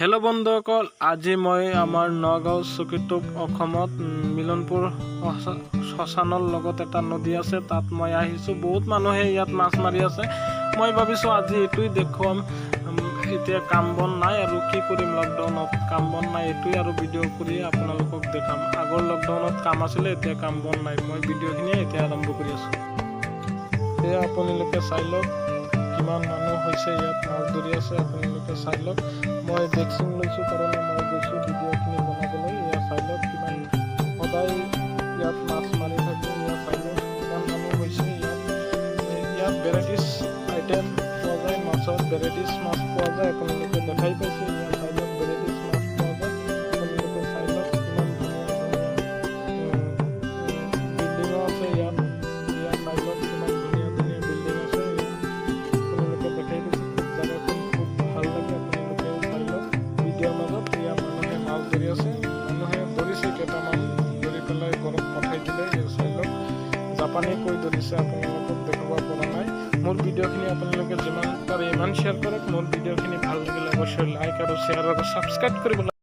Hello' বন্ধুসকল, আজি মই আমাৰ নগাঁও চকিটোপ অসমত মিলনপুৰ শ্মশানৰ লগত এটা নদী আছে, তাত মই আহিছোঁ। বহুত মানুহে ইয়াত মাছ মাৰি আছে। মই ভাবিছোঁ আজি এইটোৱে দেখুৱাম। এতিয়া কাম বন নাই আৰু কি কৰিম, লকডাউনত কাম বন নাই, এইটোৱে আৰু ভিডিঅ' কৰি আপোনালোকক দেখাম। আগৰ লকডাউনত কাম আছিলে, এতিয়া কাম বন নাই। মই ভিডিঅ'খিনি এতিয়া আৰম্ভ কৰি আছোঁ। এয়া আপোনালোকে চাই লওক কিমান মানুহ হৈছে, ইয়াত মাছ ধৰি আছে। আপোনালোকে চাই লওক। মই ভেকচিন লৈছোঁ কাৰণে মই গৈছোঁ ভিডিঅ'খিনি বনাবলৈ। এয়া চাই লওক কিমান সদায় ইয়াত মাছ মাৰি থাকোঁ। এয়া চাই লওক কিমান মানুহ হৈছে। ইয়াত ভেৰাইটিছ আইটেম পোৱা যায়, মাছৰ ভেৰাইটিছ মাছ পোৱা যায়। আপোনালোকে দেখাই পাইছে। এয়া চাই লওক ভেৰাইটিছ মাছ পোৱা যায়। আপোনালোকে চাই লওক কিমান ধুনীয়া বিল্ডিঙো আছে ইয়াত। এয়া চাই লওক কিমান ধুনীয়া ধুনীয়া বিল্ডিং আছে। আপোনালোকে দেখাই পাইছে, জেগাখন খুব ভাল লাগে। আপোনালোকে চাই লওক ভিডিঅ'ৰ মাজত। এয়া মানুহে মাছ ধৰি আছে, মানুহে ধৰিছে, কেইটামান ধৰি পেলাই ঘৰত পঠাই দিলে। চাই লওক জাপানীকৈ ধৰিছে, আপোনালোকক দেখাব পৰা নাই। মোৰ ভিডিঅ'খিনি আপোনালোকে যিমান পাৰে ইমান শ্বেয়াৰ কৰক। মোৰ ভিডিঅ'খিনি ভাল লাগিলে অৱশ্যই লাইক আৰু শ্বেয়াৰ আৰু ছাবস্ক্ৰাইব কৰিব।